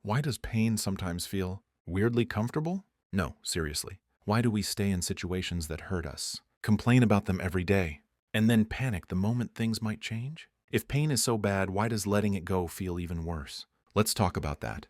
Why does pain sometimes feel weirdly comfortable? No, seriously. Why do we stay in situations that hurt us, complain about them every day, and then panic the moment things might change? If pain is so bad, why does letting it go feel even worse? Let's talk about that.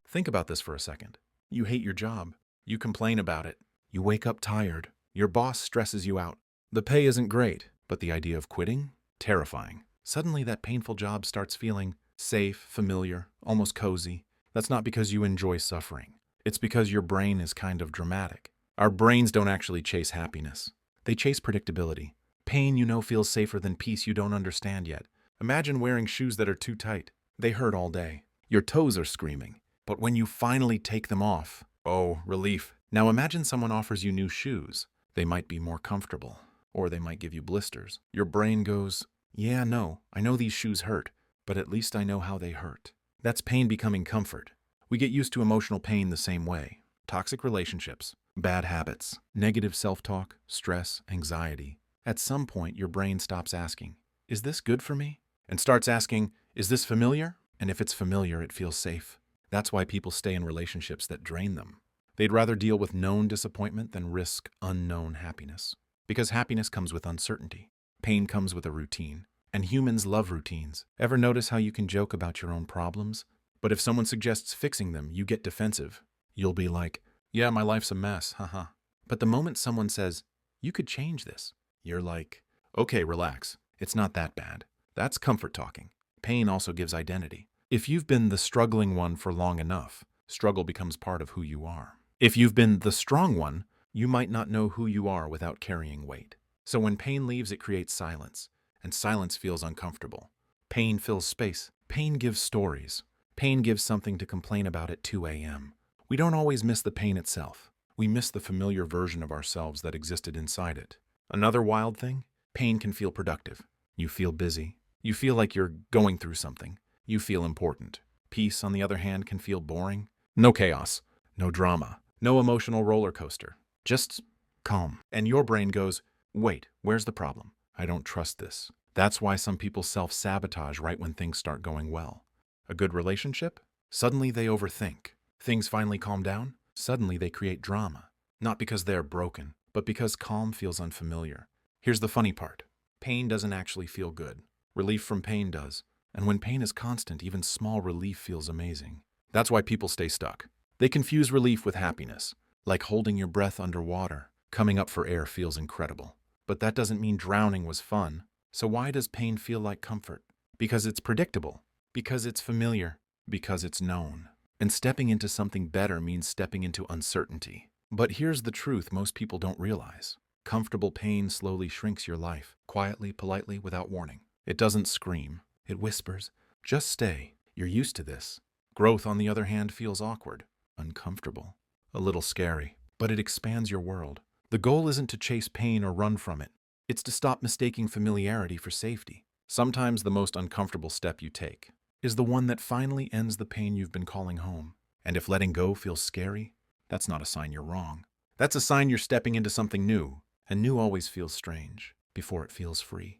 Think about this for a second. You hate your job. You complain about it. You wake up tired. Your boss stresses you out. The pay isn't great, but the idea of quitting? Terrifying. Suddenly that painful job starts feeling safe, familiar, almost cozy. That's not because you enjoy suffering. It's because your brain is kind of dramatic. Our brains don't actually chase happiness. They chase predictability. Pain you know feels safer than peace you don't understand yet. Imagine wearing shoes that are too tight. They hurt all day. Your toes are screaming. But when you finally take them off, oh, relief. Now imagine someone offers you new shoes. They might be more comfortable, or they might give you blisters. Your brain goes, yeah, no, I know these shoes hurt, but at least I know how they hurt. That's pain becoming comfort. We get used to emotional pain the same way. Toxic relationships, bad habits, negative self-talk, stress, anxiety. At some point, your brain stops asking, is this good for me? And starts asking, is this familiar? And if it's familiar, it feels safe. That's why people stay in relationships that drain them. They'd rather deal with known disappointment than risk unknown happiness. Because happiness comes with uncertainty. Pain comes with a routine. And humans love routines. Ever notice how you can joke about your own problems? But if someone suggests fixing them, you get defensive. You'll be like, yeah, my life's a mess, haha. But the moment someone says, you could change this, you're like, okay, relax. It's not that bad. That's comfort talking. Pain also gives identity. If you've been the struggling one for long enough, struggle becomes part of who you are. If you've been the strong one, you might not know who you are without carrying weight. So when pain leaves, it creates silence, and silence feels uncomfortable. Pain fills space. Pain gives stories. Pain gives something to complain about at 2 a.m. We don't always miss the pain itself. We miss the familiar version of ourselves that existed inside it. Another wild thing? Pain can feel productive. You feel busy. You feel like you're going through something. You feel important. Peace, on the other hand, can feel boring. No chaos. No drama. No emotional roller coaster. Just calm. And your brain goes, wait, where's the problem? I don't trust this. That's why some people self-sabotage right when things start going well. A good relationship? Suddenly they overthink. Things finally calm down? Suddenly they create drama. Not because they're broken, but because calm feels unfamiliar. Here's the funny part. Pain doesn't actually feel good. Relief from pain does. And when pain is constant, even small relief feels amazing. That's why people stay stuck. They confuse relief with happiness. Like holding your breath underwater. Coming up for air feels incredible. But that doesn't mean drowning was fun. So why does pain feel like comfort? Because it's predictable. Because it's familiar. Because it's known. And stepping into something better means stepping into uncertainty. But here's the truth most people don't realize. Comfortable pain slowly shrinks your life, quietly, politely, without warning. It doesn't scream. It whispers, just stay. You're used to this. Growth, on the other hand, feels awkward, uncomfortable, a little scary. But it expands your world. The goal isn't to chase pain or run from it. It's to stop mistaking familiarity for safety. Sometimes the most uncomfortable step you take is the one that finally ends the pain you've been calling home. And if letting go feels scary, that's not a sign you're wrong. That's a sign you're stepping into something new. And new always feels strange before it feels free.